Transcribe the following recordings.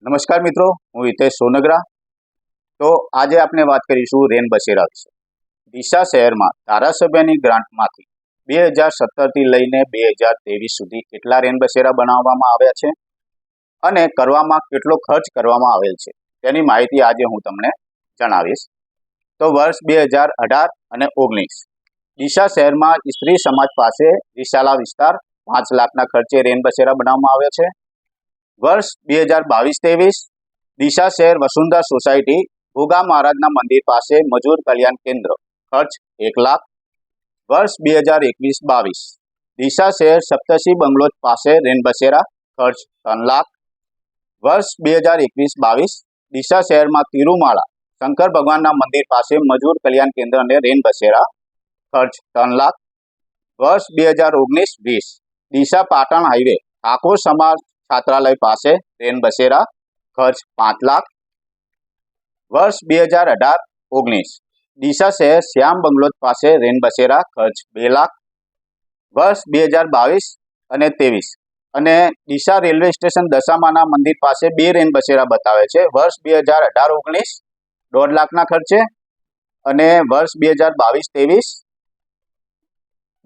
નમસ્કાર મિત્રો, હું હિતેશ સોનગરા। તો આજે આપણે વાત કરીશું રેન બસેરા વિશે। ડીસા શહેરમાં ધારાસભ્યની ગ્રાન્ટમાંથી 2017થી લઈને 2023 સુધી કેટલા રેન બસેરા બનાવવામાં આવ્યા છે અને કરવામાં કેટલો ખર્ચ કરવામાં આવેલ છે તેની માહિતી આજે હું તમને જણાવીશ। તો વર્ષ 2018 અને 19 ડીસા શહેરમાં સ્ત્રી સમાજ પાસે વિશાલા વિસ્તાર 5 લાખના ખર્ચે રેન બસેરા બનાવવામાં આવ્યા છે। વર્ષ 2022-23 ડીસા શહેર વસુંધરા સોસાયટી ભોગા મહારાજના મંદિર પાસે મજૂર કલ્યાણ કેન્દ્ર ખર્ચ 1 લાખ। વર્ષ 2021-22 ડીસા શહેર સપ્તર્ષિ બંગલોજ પાસે રેન બસેરા ખર્ચ 3 લાખ। વર્ષ 2021-22 ડીસા શહેરમાં તિરુમાળા શંકર ભગવાનના મંદિર પાસે મજૂર કલ્યાણ કેન્દ્ર અને રેન બસેરા ખર્ચ 3 લાખ। વર્ષ 2019-20 ડીસા પાટણ હાઈવે ઠાકોર સમાજ છાત્રાલય પાસે રેન બસેરા ખર્ચ 5 લાખ। વર્ષ 2018-19 ડીસા શહેર શ્યામ બંગલોજ પાસે રેન બસેરા ખર્ચ 2 લાખ। વર્ષ 2022 અને 23 અને ડીસા રેલવે સ્ટેશન દશામાના મંદિર પાસે 2 રેન બસેરા બતાવે છે। વર્ષ 2018-19 1.5 લાખના ખર્ચે અને વર્ષ 2022-23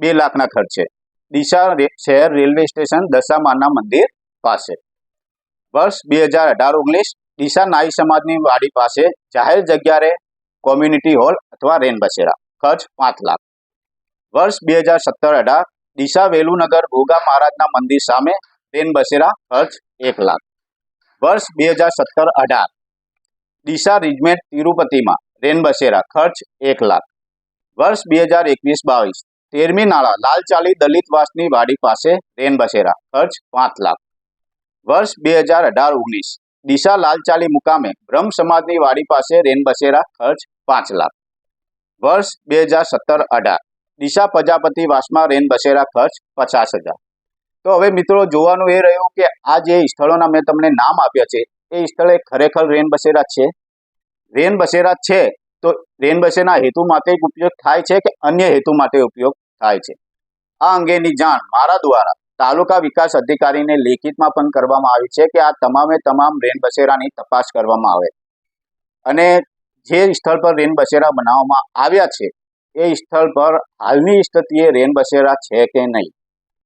2 લાખના ખર્ચે ડીસા શહેર રેલવે સ્ટેશન દશામાના મંદિર પાસે। વર્ષ 2018-19 ડીસા નાઈ સમાજની વાડી પાસે જાહેર જગ્યાએ કોમ્યુનિટી હોલ અથવા રેન બસેરા ખર્ચ 5 લાખ। વર્ષ 2017-18 ડીસા વેલુનગર ભોગા મહારાજના મંદિર સામે રેન બસેરા ખર્ચ 1 લાખ। વર્ષ 2017-18 ડીસા રિજમેન્ટ તિરુપતિમાં રેન બસેરા ખર્ચ 1 લાખ। વર્ષ 2021-22 13મી નાળા લાલચાલી દલિતવાસની વાડી પાસે રેન બસેરા ખર્ચ 5 લાખ। વર્ષ 2018-19 ડીસા લાલચાલી મુકામે બ્રહ્મ સમાજની વાડી પાસે રેન બસેરા ખર્ચ 5 લાખ। વર્ષ 2017-18 ડીસા પ્રજાપતિ વાસમાં રેન બસેરા ખર્ચ 50,000। તો હવે મિત્રો જોવાનું એ રહ્યું કે આ જે સ્થળોના મેં તમને નામ આપ્યા છે એ સ્થળે ખરેખર રેન બસેરા છે? રેન બસેરા છે તો રેન બસેરા હેતુ માટે ઉપયોગ થાય છે કે અન્ય હેતુ માટે ઉપયોગ થાય છે? આ અંગેની જાણ મારા દ્વારા તાલુકા વિકાસ અધિકારીને લેખિતમાં પણ કરવામાં આવી છે કે આ તમામે તમામ રેન બસેરાની તપાસ કરવામાં આવે અને જે સ્થળ પર રેન બસેરા બનાવવામાં આવ્યા છે એ સ્થળ પર હાલની સ્થિતિએ રેન બસેરા છે કે નહીં